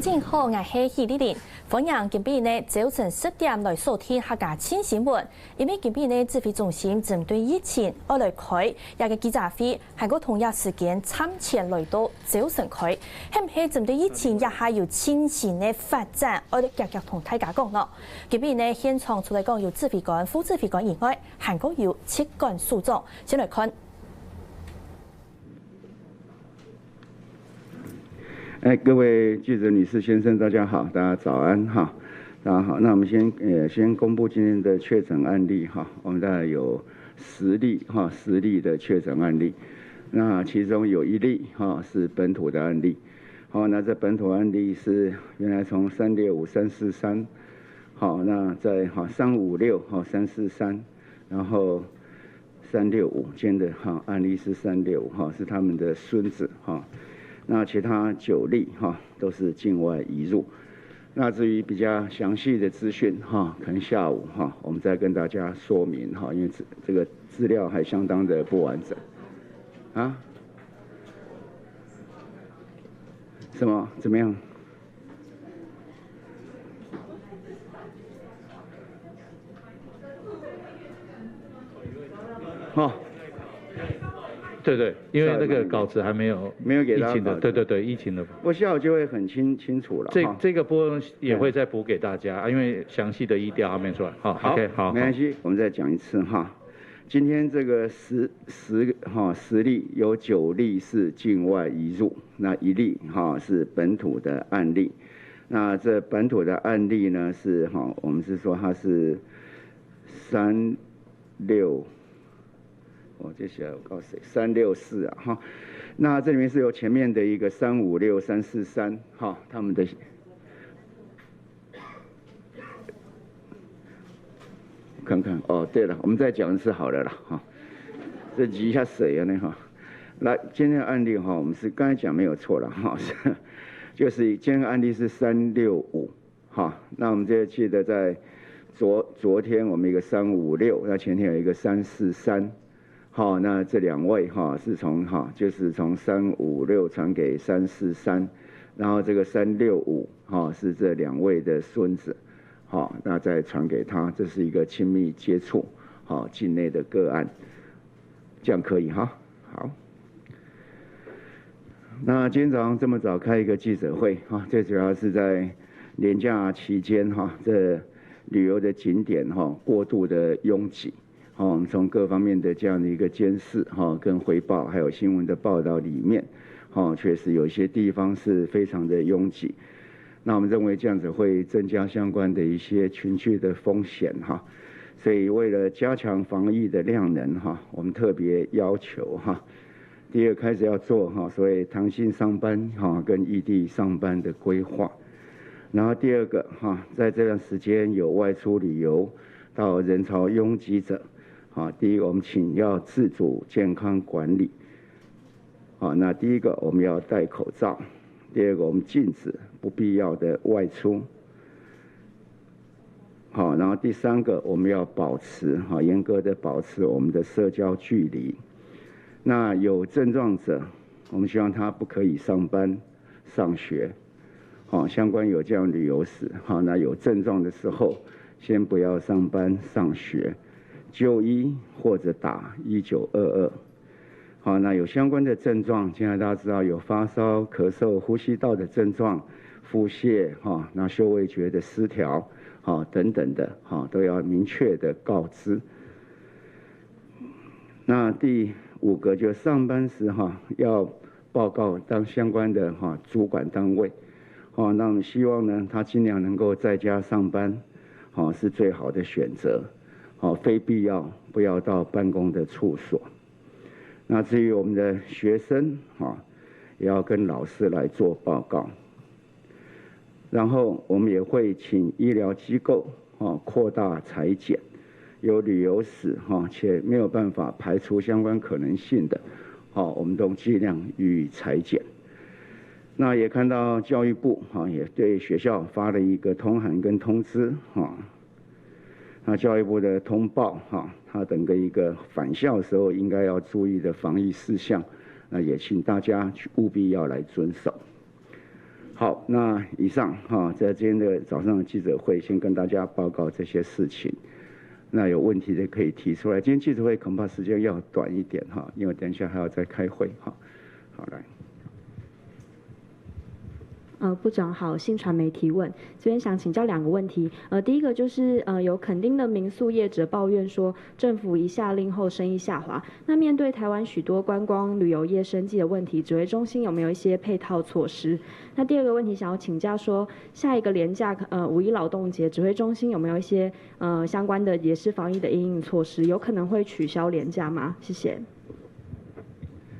前好，我是许丽玲。欢迎今晡呢早晨10點來收聽客家新新聞。因為今晡呢指揮中心針對疫情而來開一個記者會，係個同一時間參前來到早晨開，係唔係針對疫情也係有清醒的發展，而嚟夾夾同大家講咯。今晡呢現場除了講有指揮官、副指揮官以外，還共有7官署長。先來看。各位记者女士、先生，大家好，大家早安哈，大家好。那我们先公布今天的确诊案例哈，我们大概有10例的确诊案例，那其中有1例是本土的案例，好，那这本土案例是原来从365、343，好，那在356、343，然后365，今天的案例是365是他们的孙子哈。那其他9例都是境外移入。那至于比较详细的资讯可能下午我们再跟大家说明因为这个资料还相当的不完整啊。什么？怎么样？对，因为那个稿子还没有给大家。对，疫情的。我下午就会很清楚了。这个部分也会再补给大家，因为详细的疫调还没出来。好 ，OK， 好，没关系，我们再讲一次哈。今天这个10例有9例是境外移入，那1例是本土的案例。那这本土的案例呢是我们是说它是36。接下来我告诉谁？364啊那这里面是由前面的一个356、343他们的看看对了，我们再讲一次好了啦这挤一下水啊来，今天的案例我们是刚才讲没有错了就是今天的案例是365那我们这记得在昨天我们一个356，那前天有一个343。好，那这2位是就是从356传给343，然后这个365是这2位的孙子，那再传给他，这是一个亲密接触境内的个案，这样可以好。那今天早上这么早开一个记者会最主要是在连假期间这旅游的景点过度的拥挤。我们从各方面的这样的一个监视跟回报，还有新闻的报道里面确实有一些地方是非常的拥挤。那我们认为这样子会增加相关的一些群聚的风险所以为了加强防疫的量能我们特别要求第二开始要做所谓弹性上班跟异地上班的规划。然后第二个在这段时间有外出旅游到人潮拥挤者第一个我们请要自主健康管理那第一个我们要戴口罩，第二个我们禁止不必要的外出然后第三个我们要保持严格的保持我们的社交距离。那有症状者我们希望他不可以上班上学相关有这样旅游史那有症状的时候先不要上班上学，就医或者打1922。那有相关的症状，现在大家知道有发烧、咳嗽、呼吸道的症状、腹泻那嗅味觉的失调等等的都要明确的告知。那第5个就是上班时要报告当相关的主管单位那我们希望呢他尽量能够在家上班是最好的选择非必要不要到办公的处所。那至于我们的学生也要跟老师来做报告。然后我们也会请医疗机构扩大采检，有旅游史且没有办法排除相关可能性的我们都尽量予以采检。那也看到教育部也对学校发了一个通函跟通知那教育部的通报他整个一个返校的时候应该要注意的防疫事项，那也请大家务必要来遵守。好，那以上在今天的早上的记者会，先跟大家报告这些事情。那有问题的可以提出来。今天记者会恐怕时间要短一点因为等一下还要再开会好，来。部长好，新传媒提问，这边想请教2个问题。第一个就是有垦丁的民宿业者抱怨说，政府一下令后生意下滑。那面对台湾许多观光旅游业生计的问题，指挥中心有没有一些配套措施？那第2个问题想要请教说，下一个连假5一劳动节，指挥中心有没有一些相关的也是防疫的因应措施？有可能会取消连假吗？谢谢。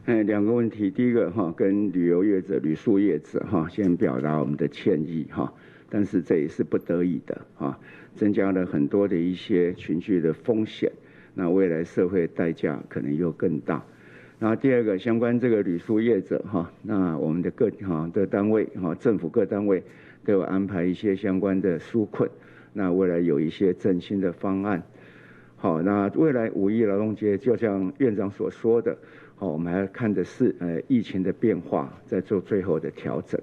2个问题，第一个跟旅游业者、旅宿业者先表达我们的歉意但是这也是不得已的增加了很多的一些群聚的风险，那未来社会代价可能又更大。然后第2个，相关这个旅宿业者那我们的各的单位政府各单位都有安排一些相关的纾困，那未来有一些振兴的方案。好，那未来5一劳动节，就像院长所说的。我们还看的是疫情的变化，再做最后的调整。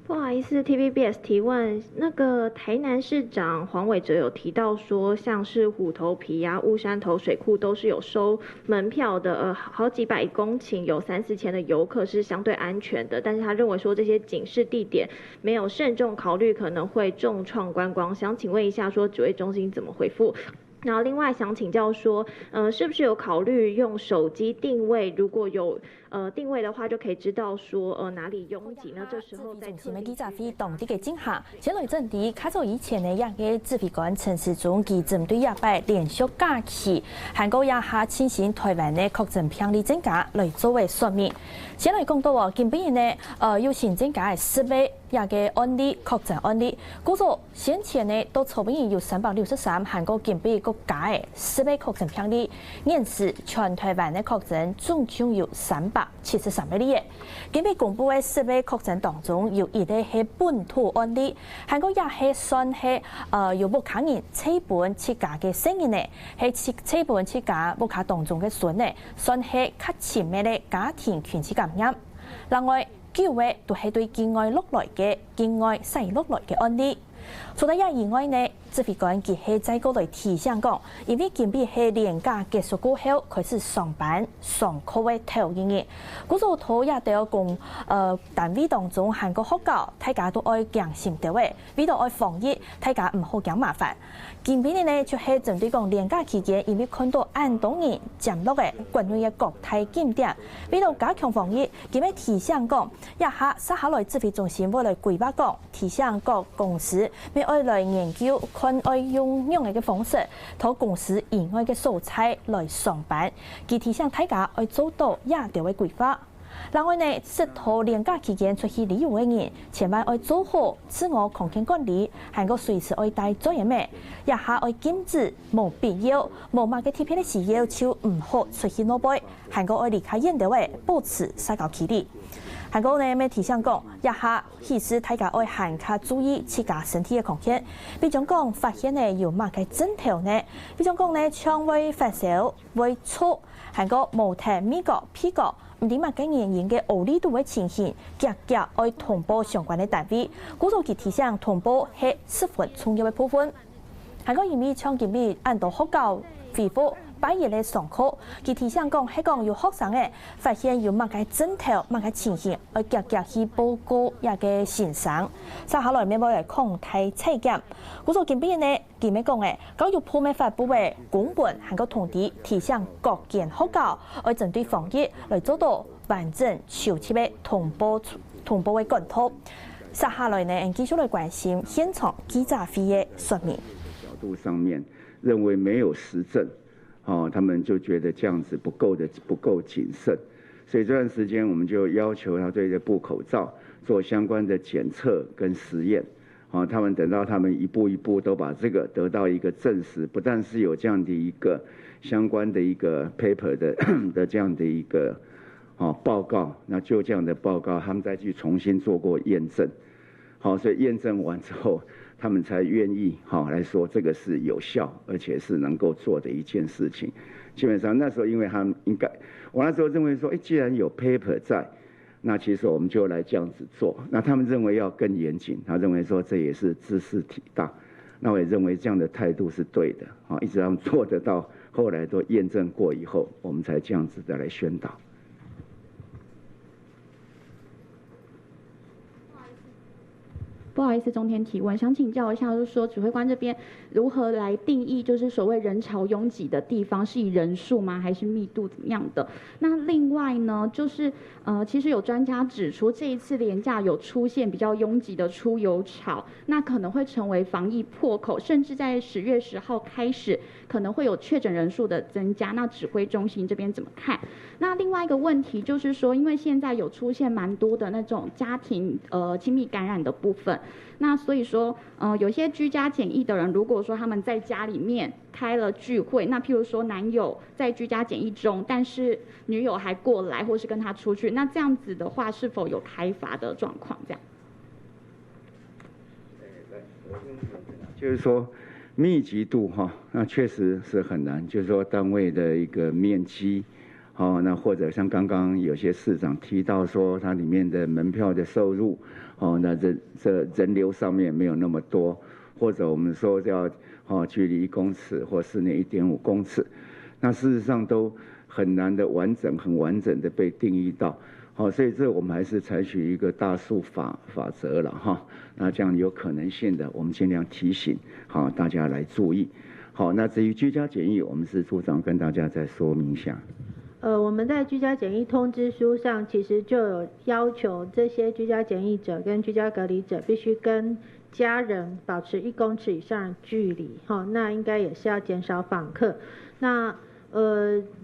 不好意思 ，TVBS 提问，那个台南市长黄伟哲有提到说，像是虎头皮雾山头水库都是有收门票的，好几百公顷，有3、4千的游客是相对安全的，但是他认为说这些警示地点没有慎重考虑，可能会重创观光。想请问一下，说指挥中心怎么回复？然后另外想请教说，是不是有考虑用手机定位？如果有定位的话，就可以知道说哪里拥挤呢？这时候在特别记者会当地嘅警下，前来阵地开始以前呢，也嘅指挥官陈时中，佢针对亚摆连续假期，韩国也下进行台湾嘅确诊病例增加来作为说明。先来讲到近几年呢，有新增加10倍也嘅案例确诊案例，故作先前呢都初步有363韩国近几国家嘅10倍确诊病例，现时全台湾嘅确诊总共有373例嘅。今日公布嘅10倍确诊当中，有1例係本土案例，韓國也係算係有冇卡人基本設家嘅成員呢，係基本設家冇卡當中嘅孫呢，算係較前面嘅家庭群體感染。另外9位都係對境外落來細落來嘅案例。除咗以外呢，指揮官佢係在嗰度提醒講，因為今日係年假結束過後開始上班上課嘅頭一日，嗰個頭也都要講單位當中韓國學校，大家都愛強心啲嘅，為到愛防疫，大家唔好驚麻煩。今日呢就係針對講年假期間，因為看到安東人降落嘅關於嘅國泰景點，為到加強防疫，今日提醒講，接下來指揮中心會來規劃講，提醒各公司。要愛來研究，看愛用樣嘅方式，同公司以外嘅素材來上班。佢提醒大家愛做到也條嘅規劃。另外呢，適當年假期間出去旅遊嘅人，千萬愛做好自我空間管理，還個隨時愛帶作業咩，也下愛禁止冇必要、冇乜嘅特別嘅事要求唔好出去攞杯，還個愛離開現場嘅保持社交距離。韓國呢，咩提醒講，一下其實大家愛限卡注意自家身體嘅空間。比如講發現呢有乜嘅症頭呢？比如講呢，腸胃發燒、胃粗，韓國無痰、味覺、屁覺，唔點乜嘅原因嘅惡劣度嘅情形，夾愛通報相關嘅單位。故作佢提醒通報係十分重要嘅部分。韓國因為長期俾按到學校恢復。8日嚟上課，佢提醒講係講有學生嘅發現有乜嘅症頭、乜嘅情形，要夾去報告一個先生。接下來咩冇嚟控體測檢，故作見邊呢？佢咩講嘅？教育部咩發布嘅公文，係個通知提醒各間學校要針對防疫來做到完整徹底嘅通報嘅管道。接下來呢，繼續嚟關心現場記者會嘅說明。角度上面認為沒有實證。他們就覺得這樣子不夠謹慎，所以這段時間我們就要求他對着布口罩做相關的檢測跟實驗。他們等到他們一步一步都把這個得到一個證實，不但是有這樣的一個相關的一個 paper 的這樣的一個報告，那就這樣的報告，他們再去重新做過驗證。所以驗證完之後。他們才願意來說這個是有效，而且是能夠做的一件事情。基本上那時候，因為他們應該，我那時候認為說，既然有 paper 在，那其实我们就来这样子做。那他们认为要更严谨，他认为说这也是知识体大。那我也认为这样的态度是对的，一直他们做得到，后来都验证过以后，我们才这样子的来宣导。不好意思，中天提问，想请教一下，就是说指挥官这边如何来定义，就是所谓人潮拥挤的地方，是以人数吗，还是密度怎么样的？那另外呢，就是其实有专家指出，这一次连假有出现比较拥挤的出游潮，那可能会成为防疫破口，甚至在10月10号开始可能会有确诊人数的增加。那指挥中心这边怎么看？那另外一个问题就是说，因为现在有出现蛮多的那种家庭亲密感染的部分。那所以说，有些居家检疫的人，如果说他们在家里面开了聚会，那譬如说男友在居家检疫中，但是女友还过来或是跟他出去，那这样子的话，是否有开罚的状况？这样？就是说密集度那确实是很难，就是说单位的一个面积。那或者像刚刚有些市长提到说，它里面的门票的收入，那这人流上面没有那么多，或者我们说要距离1公尺或室内1.5公尺，那事实上都很难的很完整的被定义到，所以这我们还是采取一个大数法则了那这样有可能性的，我们尽量提醒大家来注意。那至于居家检疫，我们是组长跟大家再说明一下。我们在居家检疫通知书上，其实就有要求这些居家检疫者跟居家隔离者必须跟家人保持1公尺以上的距离，那应该也是要减少访客。那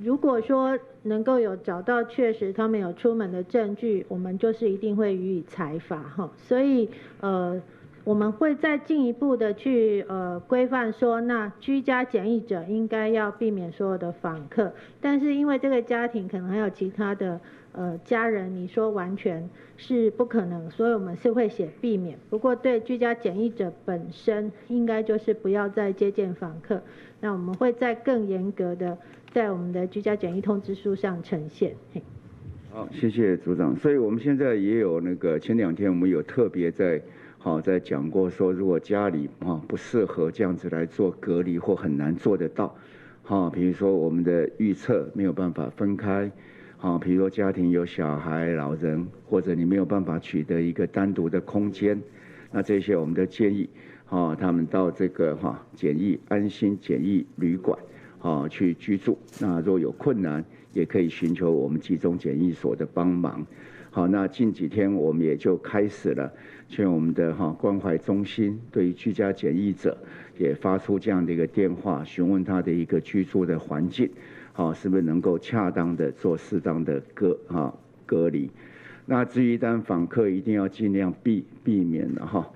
如果说能够有找到确实他们有出门的证据，我们就是一定会予以裁罚所以我们会再进一步的去规范说，那居家检疫者应该要避免所有的访客，但是因为这个家庭可能还有其他的家人，你说完全是不可能，所以我们是会写避免。不过对居家检疫者本身，应该就是不要再接见访客。那我们会再更严格的在我们的居家检疫通知书上呈现。好，谢谢组长。所以我们现在也有前2天我们有特别在讲过说，如果家里不适合这样子来做隔离或很难做得到，比如说我们的预测没有办法分开，比如说家庭有小孩、老人，或者你没有办法取得一个单独的空间，那这些我们的建议，他们到这个安心检疫旅馆去居住。那若有困难，也可以寻求我们集中检疫所的帮忙。好，那近几天我们也就开始了，劝我们的关怀中心对于居家检疫者也发出这样的一个电话，询问他的一个居住的环境，是不是能够恰当的做适当的隔离。那至于当访客一定要尽量避免了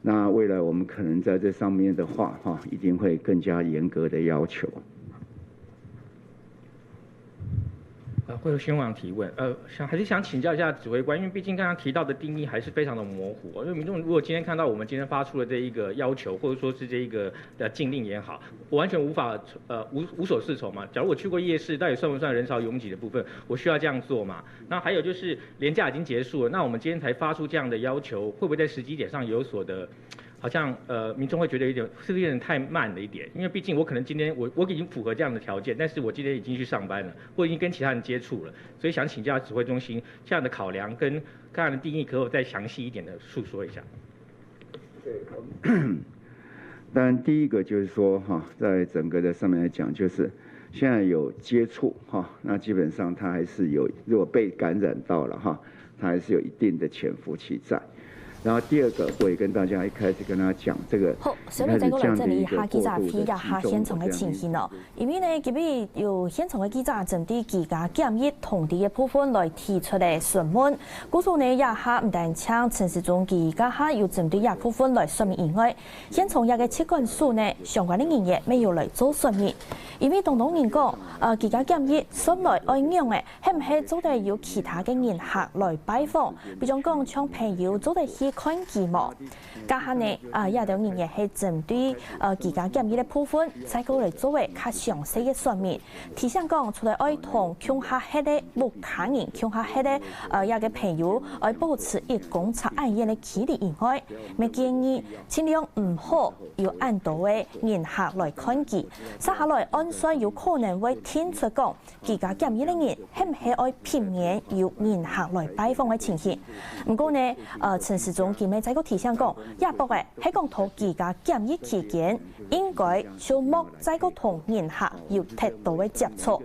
那未来我们可能在这上面的话一定会更加严格的要求。会有宣网提问，还是想请教一下指挥官，因为毕竟刚刚提到的定义还是非常的模糊。因为民众如果今天看到我们今天发出的这一个要求，或者说是这一个禁令也好，我完全无法无所适从嘛。假如我去过夜市，到底算不算人潮拥挤的部分？我需要这样做嘛？那还有就是连假已经结束了，那我们今天才发出这样的要求，会不会在时机点上有所的？好像民众会觉得是不是有点太慢了一点？因为毕竟我可能今天我已经符合这样的条件，但是我今天已经去上班了，或已经跟其他人接触了，所以想请教指挥中心这样的考量跟刚才的定义，可否再详细一点的述说一下？对，当然第一个就是说在整个的上面来讲，就是现在有接触那基本上它还是有，如果被感染到了它还是有一定的潜伏期在。然後第二個，我也跟大家一開始跟大家講這個，好，小妹再過嚟這裡下記者片嘅下現場嘅情形咯。因為呢，今日有現場嘅記者針對居家檢疫同啲嘅部分來提出嘅詢問。故數呢，也下唔但請陳時中居家下要針對一部分來說明以外，現場嘅切管數呢，相關嘅人員沒有來做說明。因為當人講，居家檢疫上來愛用嘅，係唔係做得有其他嘅人客來拜訪？比如講，像朋友做得去看期末。家下呢也有人也係針對居家檢疫嘅部分，再過嚟作為較詳細嘅說明。提醒講，除了愛同鄉下迄個木卡人、鄉下迄個也嘅朋友，愛保持1公尺安全嘅距離以外，咪建議盡量唔好要按到嘅人客來看期。接下來按算有可能會聽出講，居家檢疫嘅人係唔係愛避免有人客來拜訪嘅情形。不過呢，陳時中佢咪再個提醒講，也博嘅喺講到居家檢疫期間，應該就莫再個同人客有太多嘅接觸。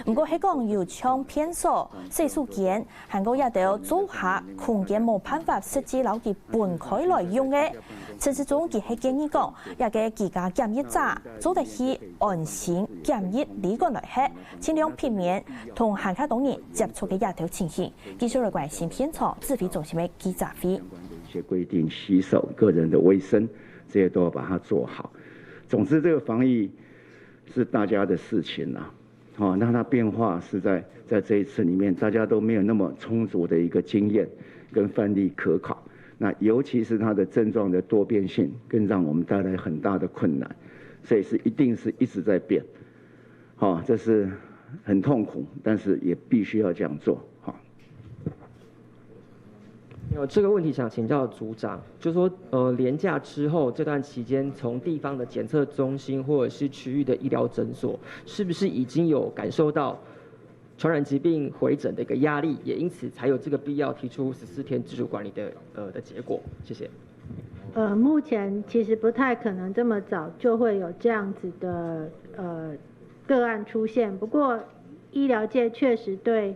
不過喺講要搶騙所、洗手間，韓國也得租下空間冇辦法實際攞佢分開來用嘅。陳時中佢係建議講，一個居家檢疫者做得起安心檢疫理論來吃，盡量避免同韓客當人接觸嘅一條情形。繼續來關心片場指揮中心嘅記者會。一些規定，洗手、個人的衛生，這些都要把它做好。總之，這個防疫是大家的事情啦。那它變化是在這一次裡面，大家都沒有那麼充足的一個經驗跟範例可考。那尤其是它的症狀的多變性，更讓我們帶來很大的困難，所以一定是一直在變，這是很痛苦，但是也必須要這樣做。有這個問題想請教組長，就是說，連假之後這段期間，從地方的檢測中心或者是區域的醫療診所，是不是已經有感受到傳染疾病回診的一個壓力，也因此才有這個必要提出14天自主管理的結果？謝謝。目前其實不太可能這麼早就會有這樣子的個案出現，不過醫療界確實對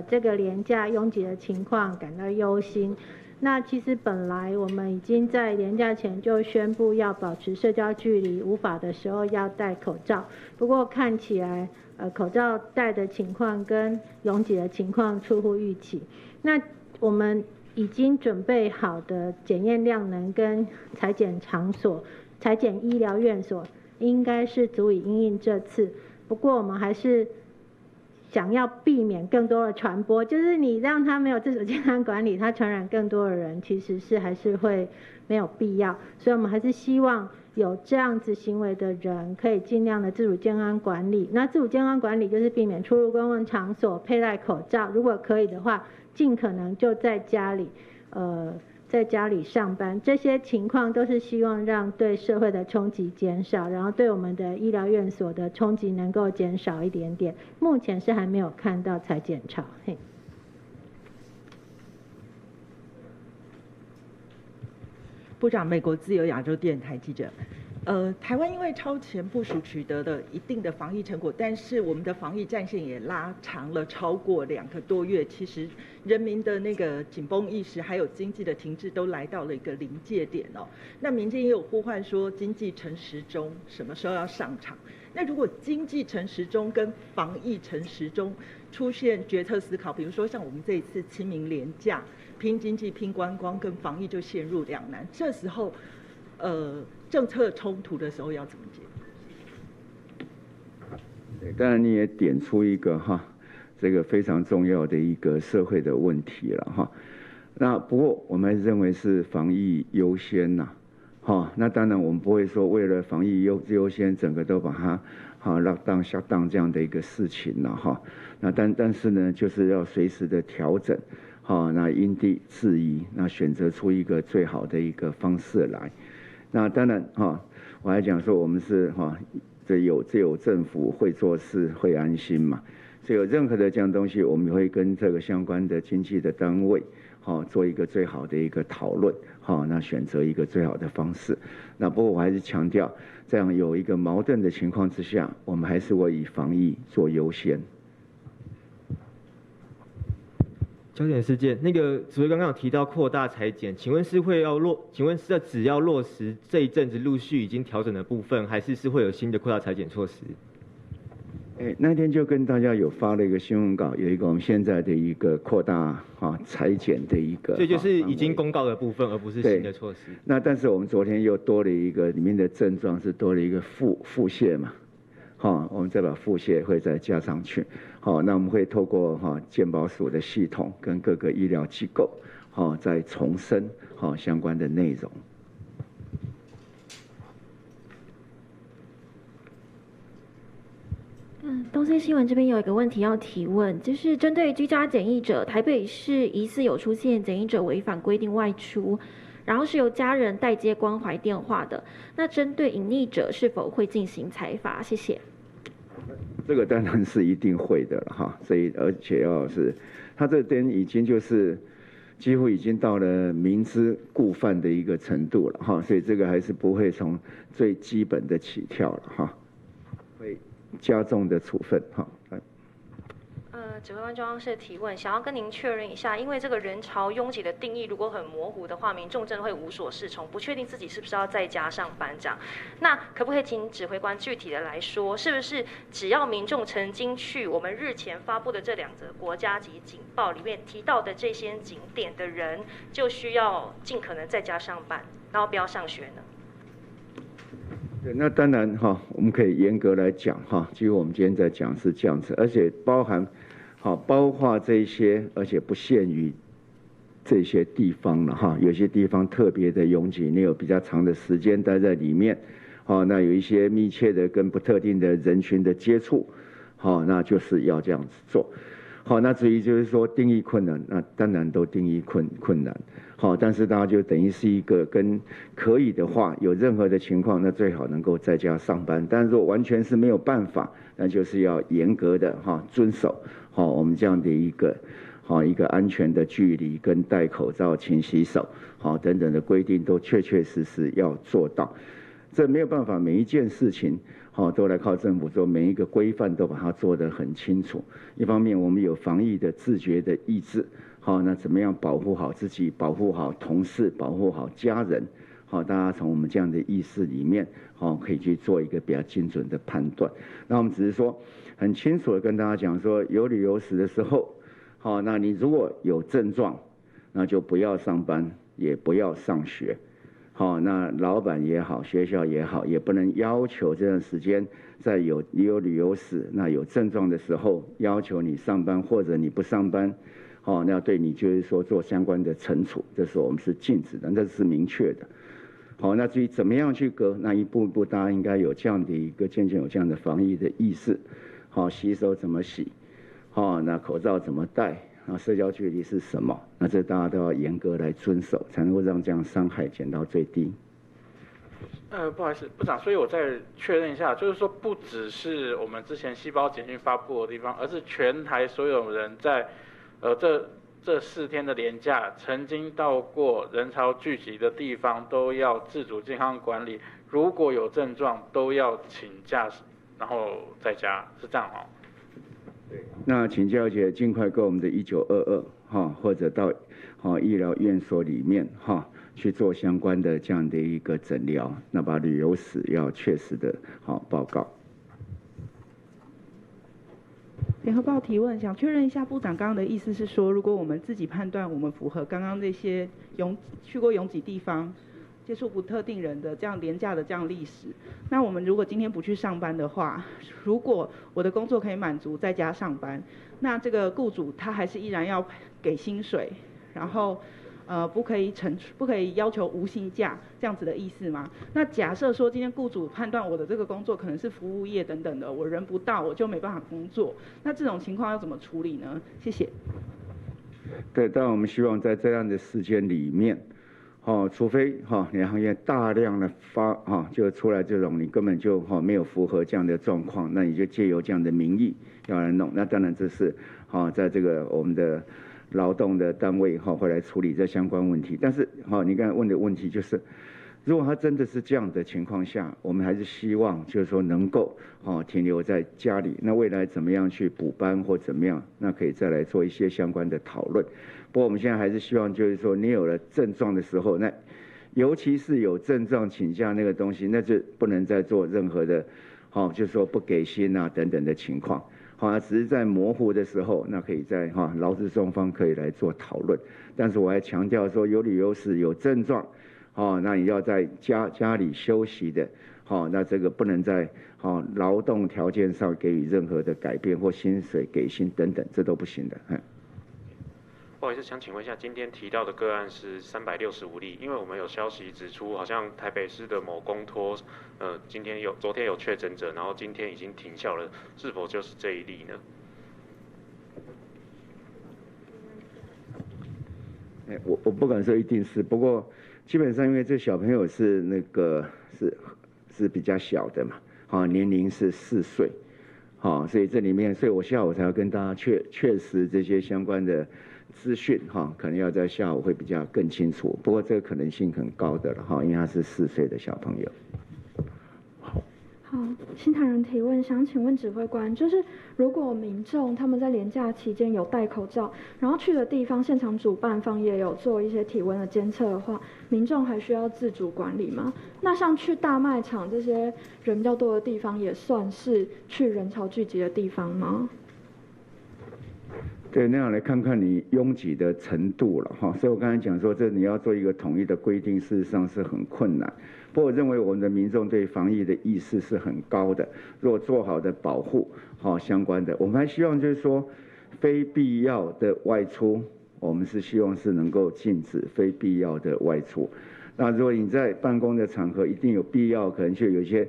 這個連假擁擠的情況感到憂心。那其實本來我們已經在連假前就宣布要保持社交距離，無法的時候要戴口罩。不過看起來口罩戴的情況跟擁擠的情況出乎預期。那我們已經準備好的檢驗量能跟採檢場所、採檢醫療院所，應該是足以因應這次。不過我們還是想要避免更多的傳播，就是你讓他沒有自主健康管理，他傳染更多的人，其實是還是會沒有必要。所以我們還是希望有這樣子行為的人可以盡量的自主健康管理。那自主健康管理就是避免出入公共場所，佩戴口罩，如果可以的話，盡可能就在家裡上班，這些情況都是希望讓對社會的衝擊減少，然後對我們的醫療院所的衝擊能夠減少一點點。目前是還沒有看到採檢潮。部長，美國自由亞洲電台記者。台灣因為超前部署取得了一定的防疫成果，但是我們的防疫戰線也拉長了超過2個多月。其實人民的那個緊繃意識，還有經濟的停滯，都來到了一個臨界點哦。那民間也有呼喚說，經濟陳時中什麼時候要上場？那如果經濟陳時中跟防疫陳時中出現決策思考，比如說像我們這一次清明連假，拼經濟、拼觀光跟防疫就陷入兩難，這時候政策衝突的時候要怎麼解？當然你也點出一個這個非常重要的一個社會的問題了那不過我們認為是防疫優先吶那當然我們不會說為了防疫優先整個都把它lockdown shutdown這樣的一個事情了那但是呢就是要隨時的調整那因地制宜，那選擇出一個最好的一個方式來。那當然我還講說我們是只有政府會做事會安心嘛，所以有任何的這樣東西，我們會跟這個相關的經濟的單位做一個最好的一個討論那選擇一個最好的方式。那不過我還是強調，這樣有一個矛盾的情況之下，我們還是會以防疫做優先。焦點事件，那個主委剛剛有提到擴大採檢，請問是只要落實這一陣子陸續已經調整的部分，還是會有新的擴大採檢措施？那天就跟大家有發了一個新聞稿，有一個我們現在的一個擴大採檢的一個，所以就是已經公告的部分，而不是新的措施。那但是我們昨天又多了一個，裡面的症狀是多了一個腹瀉嘛。我們再把腹瀉會再加上去。那我們會透過健保署的系統跟各個醫療機構，再重申相关的内容。东森新闻这边有一个问题要提问，就是针对居家检疫者，台北市疑似有出现检疫者违反规定外出，然后是由家人代接关怀电话的。那针对隐匿者是否会进行裁罚？谢谢。这个当然是一定会的了哈，所以而且是，他这边已经就是几乎已经到了明知故犯的一个程度了哈，所以这个还是不会从最基本的起跳了哈，会加重的处分哈。指挥官中央社提问，想要跟您确认一下，因为这个人潮拥挤的定义如果很模糊的话，民众真的会无所适从，不确定自己是不是要在家上班这样。那可不可以请指挥官具体的来说，是不是只要民众曾经去我们日前发布的这2则国家级警报里面提到的这些景点的人，就需要尽可能在家上班，然后不要上学呢？对，那当然哈，我们可以严格来讲哈，其实我们今天在讲是这样子，而且包括这些，而且不限于这些地方了哈。有些地方特别的拥挤，你有比较长的时间待在里面，那有一些密切的跟不特定的人群的接触，那就是要这样子做。那至于就是说定义困难，那当然都定义困难。但是大家就等于是一个跟可以的话，有任何的情况，那最好能够在家上班。但是如果完全是没有办法，那就是要严格的遵守我们这样的一个安全的距离跟戴口罩、勤洗手等等的规定，都确实要做到。这没有办法，每一件事情都来靠政府做，每一个规范都把它做得很清楚。一方面我们有防疫的自觉的意志，那怎么样保护好自己，保护好同事，保护好家人，大家从我们这样的意识里面可以去做一个比较精准的判断。那我们只是说很清楚的跟大家讲说，有旅游史的时候，那你如果有症状，那就不要上班，也不要上学。那老板也好，学校也好，也不能要求这段时间在有旅游史、那有症状的时候，要求你上班或者你不上班，那要对你就是说做相关的惩处，这是我们是禁止的，这是明确的。那至于怎么样去隔，那一步一步大家应该有这样的一个渐渐有这样的防疫的意识。洗手怎么洗，那口罩怎么戴，社交距离是什么？那这大家都要严格来遵守，才能够让这样伤害减到最低。不好意思，部长，所以我再确认一下，就是说不只是我们之前细胞简讯发布的地方，而是全台所有人在这4天的连假曾经到过人潮聚集的地方，都要自主健康管理，如果有症状都要请假，然后在家，是这样哦。那请教姐尽快跟我们的1922或者到医疗院所里面去做相关的这样的一个诊疗，那把旅游史要确实的报告。联合报提问，想确认一下部长刚刚的意思是说，如果我们自己判断我们符合刚刚那些去过拥挤地方、接触不特定人的这样廉价的这样历史，那我们如果今天不去上班的话，如果我的工作可以满足在家上班，那这个雇主他还是依然要给薪水，然后不可以要求无薪假这样子的意思吗？那假设说今天雇主判断我的这个工作可能是服务业等等的，我人不到我就没办法工作，那这种情况要怎么处理呢？谢谢。对，当然我们希望在这样的时间里面。除非你行业大量的就出来这种你根本就没有符合这样的状况，那你就借由这样的名义要来弄，那当然这是在这个我们的劳动的单位会来处理这相关问题。但是你刚才问的问题就是，如果他真的是这样的情况下，我们还是希望就是说能够停留在家里，那未来怎么样去补班或怎么样，那可以再来做一些相关的讨论。不过我们现在还是希望就是说，你有了症状的时候，那尤其是有症状请假那个东西，那就不能再做任何的就是说不给薪啊等等的情况。只是在模糊的时候，那可以在劳资双方可以来做讨论。但是我还强调说，有旅游史有症状，那你要在家里休息的，那这个不能在劳动条件上给予任何的改变或薪水给薪等等，这都不行的。不好意思，想请问一下，今天提到的个案是365例，因为我们有消息指出，好像台北市的某公托，昨天有确诊者，然后今天已经停效了，是否就是这一例呢？我不敢说一定是，不过基本上因为这小朋友是是比较小的嘛，年龄是4岁，所以这里面，所以我下午才要跟大家确实这些相关的资讯，可能要在下午会比较更清楚。不过这个可能性很高的了，因为他是4岁的小朋友。好，新唐人提问，想请问指挥官，就是如果民众他们在连假期间有戴口罩，然后去的地方现场主办方也有做一些体温的监测的话，民众还需要自主管理吗？那像去大卖场这些人比较多的地方，也算是去人潮聚集的地方吗？对，那样来看看你拥挤的程度了哈。所以我刚才讲说，这你要做一个统一的规定，事实上是很困难。不过我认为我们的民众对防疫的意识是很高的，如果做好的保护相关的，我们还希望就是说，非必要的外出，我们是希望是能够禁止非必要的外出。那如果你在办公的场合一定有必要，可能就有一些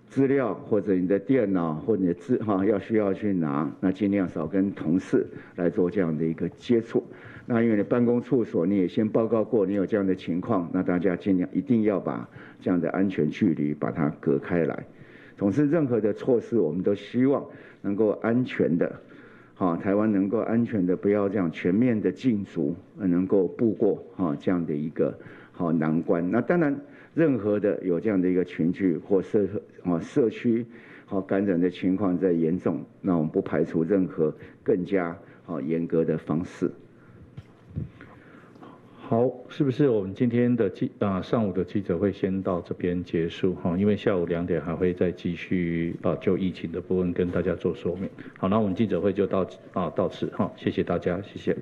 资料或者你的电脑或者你的需要去拿，那尽量少跟同事来做这样的一个接触。那因为你办公处所你也先报告过你有这样的情况，那大家尽量一定要把这样的安全距离把它隔开来。总之任何的措施我们都希望能够安全的，台湾能够安全的不要这样全面的禁足，能够度过这样的一个难关。那当然任何的有这样的一个群聚或社区感染的情况在严重，那我们不排除任何更加严格的方式。好，是不是我们今天的上午的记者会先到这边结束哈？因为下午2点还会再继续就疫情的部分跟大家做说明。好，那我们记者会就到此哈，谢谢大家，谢谢。